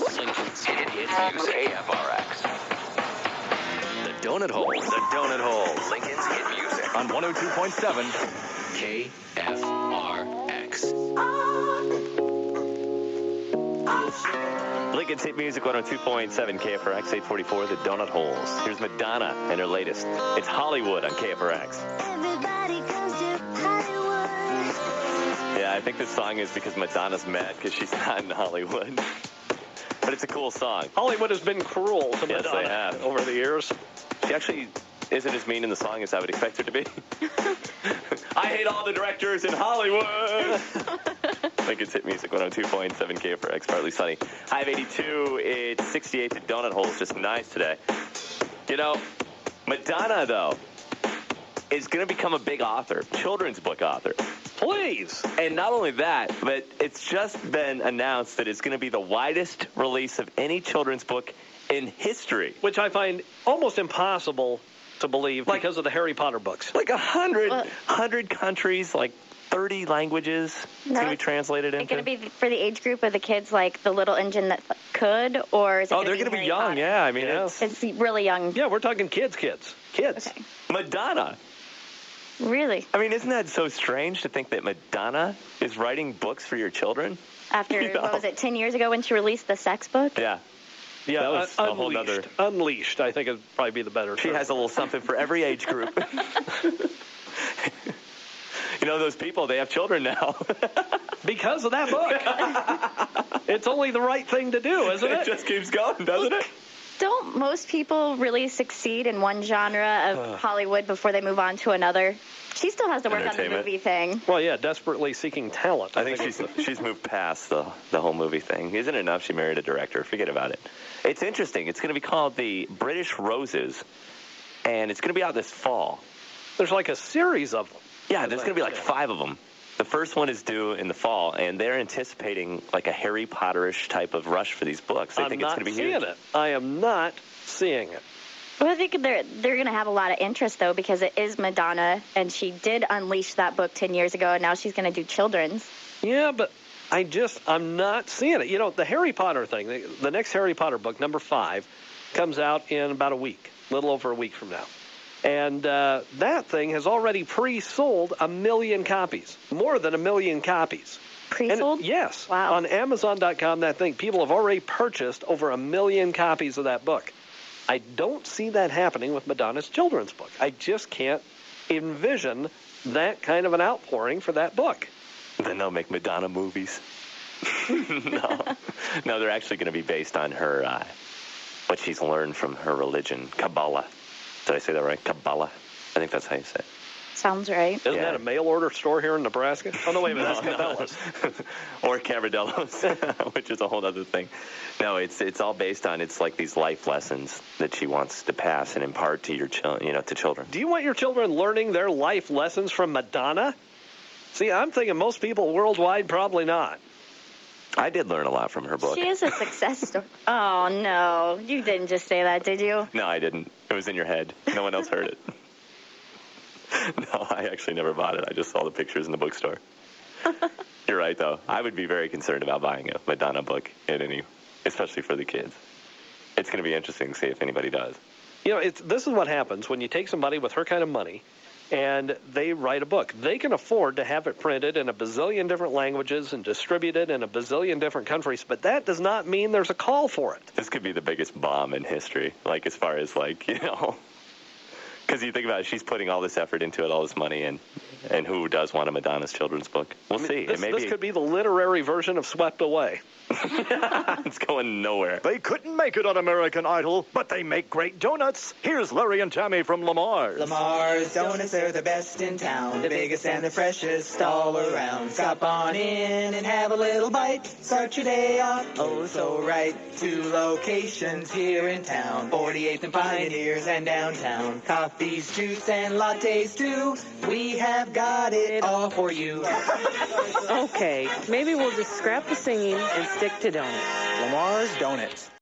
Lincoln's hit music. KFRX. The Donut Hole. The Donut Hole. Lincoln's hit music. On 102.7 KFRX. Lincoln's hit music 102.7 KFRX 844, The Donut Holes. Here's Madonna and her latest. It's Hollywood on KFRX. Everybody goes to Hollywood. Yeah, I think this song is because Madonna's mad because she's not in Hollywood. But it's a cool song. Hollywood has been cruel to Yes, Madonna they have. over the years. She actually isn't as mean in the song as I would expect her to be. I hate all the directors in Hollywood. Lincoln's hit music 102.7 KFRX, partly sunny. High of 82, it's 68. The Donut Hole is just nice today. You know, Madonna, though, is going to become a big author, children's book author. Please. And not only that, but it's just been announced that it's going to be the widest release of any children's book in history. Which I find almost impossible to believe because of the Harry Potter books. Like 100 countries, like 30 languages it's going to be translated into. Is it going to be for the age group of the kids, like the little engine that could, or is it they're going to be Harry young, Potter? yeah. I mean, It's really young. Yeah, we're talking kids. Okay. Madonna. Really? I mean, isn't that so strange to think that Madonna is writing books for your children? After, You know? what was it, 10 years ago when she released the sex book? Yeah. Yeah, That was a whole Unleashed. nother... Unleashed, I think, would probably be the better She term. has a little something for every age group. You know, those people, they have children now. Because of that book. It's only the right thing to do, isn't It it? just keeps going, doesn't it? Don't most people really succeed in one genre of Hollywood before they move on to another? She still has to work on the Entertainment. movie thing. Well, yeah, desperately seeking talent. I think she's moved past the whole movie thing. Isn't it enough she married a director? Forget about it. It's interesting. It's going to be called The British Roses, and it's going to be out this fall. There's like a series of them. Yeah, there's going to be like 5 of them. The first one is due in the fall, and they're anticipating like a Harry Potter-ish type of rush for these books. They think it's going to be huge. I am not seeing it. Well, I think they're going to have a lot of interest, though, because it is Madonna, and she did unleash that book 10 years ago, and now she's going to do children's. Yeah, but I'm not seeing it. You know, the Harry Potter thing, the next Harry Potter book, number 5, comes out in about a week, a little over a week from now. And that thing has already pre-sold 1 million copies, more than 1 million copies. Pre-sold? Yes. Wow. On Amazon.com, that thing, people have already purchased over 1 million copies of that book. I don't see that happening with Madonna's children's book. I just can't envision that kind of an outpouring for that book. Then they'll make Madonna movies. No, they're actually going to be based on her, what she's learned from her religion, Kabbalah. Did I say that right? Kabbalah. I think that's how you say it. Sounds right. Isn't that a mail-order store here in Nebraska? Oh, no, wait a minute. That's Cabela's. Or Caradello's, which is a whole other thing. No, it's all based on, it's like these life lessons that she wants to pass and impart to your to children. Do you want your children learning their life lessons from Madonna? See, I'm thinking most people worldwide probably not. I did learn a lot from her book. She is a success story. Oh, no. You didn't just say that, did you? No, I didn't. It was in your head. No one else heard it. No, I actually never bought it. I just saw the pictures in the bookstore. You're right, though. I would be very concerned about buying a Madonna book, especially for the kids. It's going to be interesting to see if anybody does. You know, this is what happens when you take somebody with her kind of money and they write a book. They can afford to have it printed in a bazillion different languages and distributed in a bazillion different countries, but that does not mean there's a call for it. This could be the biggest bomb in history, like as far as because you think about it, she's putting all this effort into it, all this money, and who does want a Madonna's children's book? We'll see. This could be the literary version of Swept Away. It's going nowhere. They couldn't make it on American Idol, but they make great donuts. Here's Larry and Tammy from Lamar's. Lamar's Donuts are the best in town, the biggest and the freshest all around. Stop on in and have a little bite. Start your day off, oh so right. 2 locations here in town, 48th and Pioneers and downtown. Coffees, juice, and lattes too. We have got it all for you. Okay, maybe we'll just scrap the singing and stick to donuts. Lamar's Donuts.